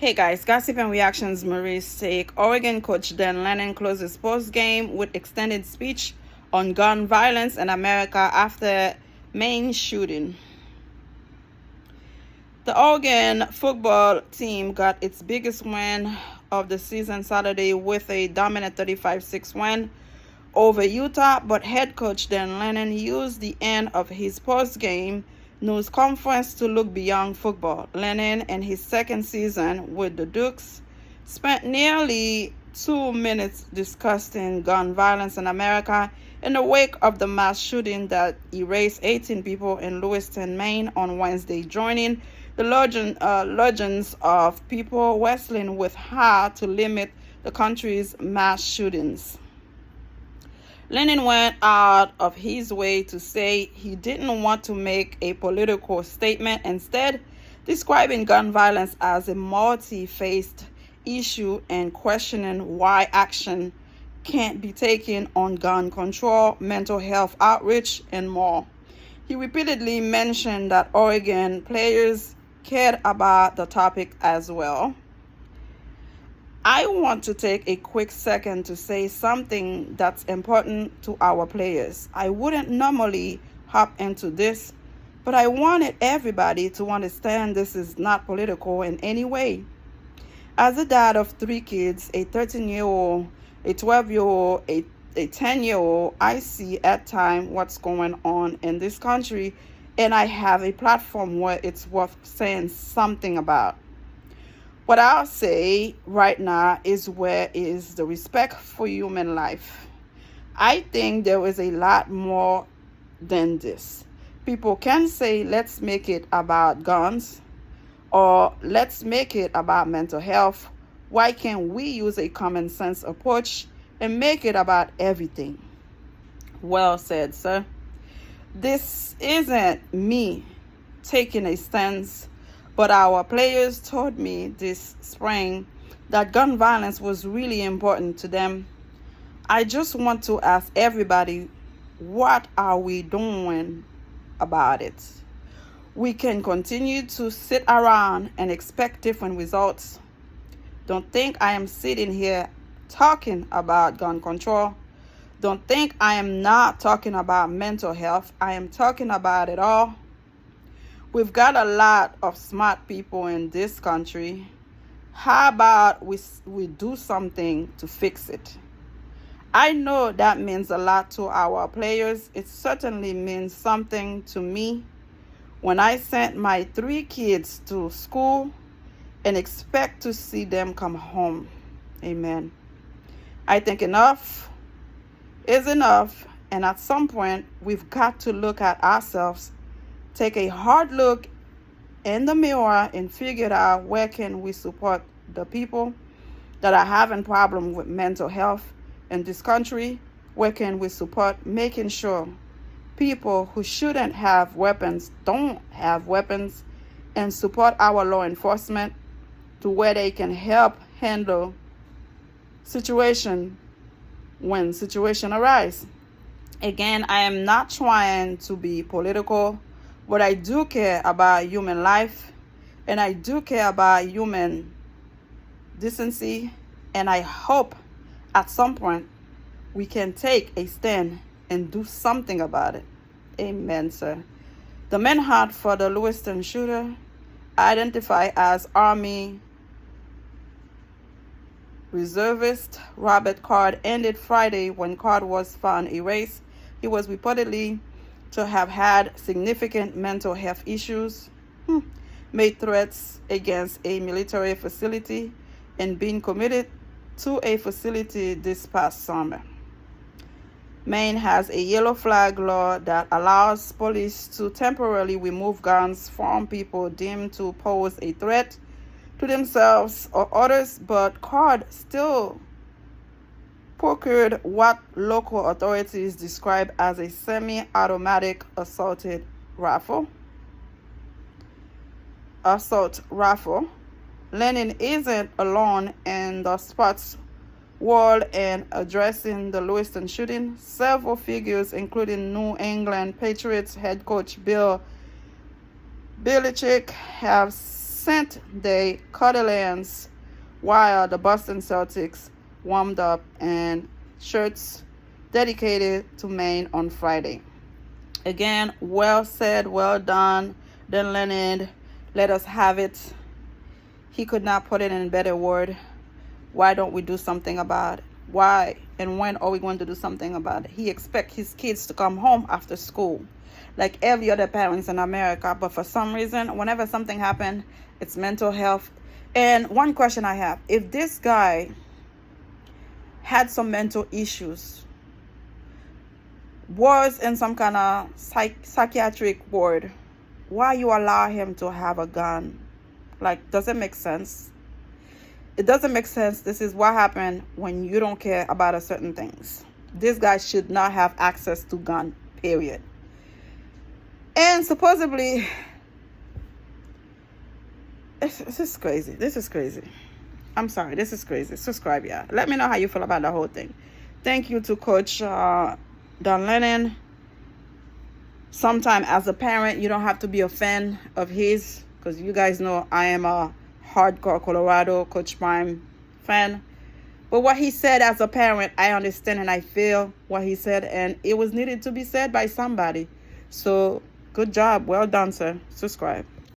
Hey guys, gossip and reactions. Marie's take. Oregon coach Dan Lanning closes post-game with extended speech on gun violence in America after Maine shooting. The Oregon football team got its biggest win of the season Saturday with a dominant 35-6 win over Utah, but head coach Dan Lanning used the end of his post-game news conference to look beyond football. Lanning, in his second season with the Dukes, spent nearly 2 minutes discussing gun violence in America in the wake of the mass shooting that erased 18 people in Lewiston, Maine on Wednesday, joining the legends of people wrestling with how to limit the country's mass shootings. Lanning went out of his way to say he didn't want to make a political statement, instead describing gun violence as a multi-faced issue and questioning why action can't be taken on gun control, mental health outreach, and more. He repeatedly mentioned that Oregon players cared about the topic as well. I want to take a quick second to say something that's important to our players. I wouldn't normally hop into this, but I wanted everybody to understand this is not political in any way. As a dad of 3 kids, a 13-year-old, a 12-year-old, a 10-year-old, I see at times what's going on in this country, and I have a platform where it's worth saying something about. What I'll say right now is where is the respect for human life. I think there is a lot more than this. People can say, let's make it about guns, or let's make it about mental health. Why can't we use a common sense approach and make it about everything? Well said, sir. This isn't me taking a stance, but our players told me this spring that gun violence was really important to them. I just want to ask everybody, what are we doing about it? We can continue to sit around and expect different results. Don't think I am sitting here talking about gun control. Don't think I am not talking about mental health. I am talking about it all. We've got a lot of smart people in this country. How about we do something to fix it? I know that means a lot to our players. It certainly means something to me when I sent my 3 kids to school and expect to see them come home. Amen. I think enough is enough, and at some point we've got to look at ourselves, take a hard look in the mirror, and figure out where can we support the people that are having problems with mental health in this country. Where can we support making sure people who shouldn't have weapons don't have weapons, and support our law enforcement to where they can help handle situation when situation arise. Again, I am not trying to be political, but I do care about human life, and I do care about human decency, and I hope at some point we can take a stand and do something about it. Amen, sir. The manhunt for the Lewiston shooter, identified as Army reservist Robert Card, ended Friday when Card was found erased. He was reportedly to have had significant mental health issues, made threats against a military facility, and been committed to a facility this past summer. Maine has a yellow flag law that allows police to temporarily remove guns from people deemed to pose a threat to themselves or others, but Card still procured what local authorities describe as a semi-automatic assault rifle. Lanning isn't alone in the sports world in addressing the Lewiston shooting. Several figures, including New England Patriots head coach Bill Belichick, have sent their cardigans while the Boston Celtics warmed up in shirts dedicated to Maine on Friday. Again, well said, well done, Dan Lanning. Let us have it. He could not put it in a better word. Why don't we do something about it? Why and when are we going to do something about it? He expects his kids to come home after school like every other parents in America, but for some reason, whenever something happens, it's mental health. And one question I have, if this guy had some mental issues, was in some kind of psychiatric ward, why you allow him to have a gun? Like, does it make sense? It doesn't make sense. This is what happened when you don't care about a certain things. This guy should not have access to gun, period. And supposedly, this is crazy. This is crazy. I'm sorry. This is crazy. Subscribe, yeah. Let me know how you feel about the whole thing. Thank you to Coach Dan Lanning. Sometime as a parent, you don't have to be a fan of his, because you guys know I am a hardcore Colorado Coach Prime fan. But what he said as a parent, I understand and I feel what he said, and it was needed to be said by somebody. So good job. Well done, sir. Subscribe.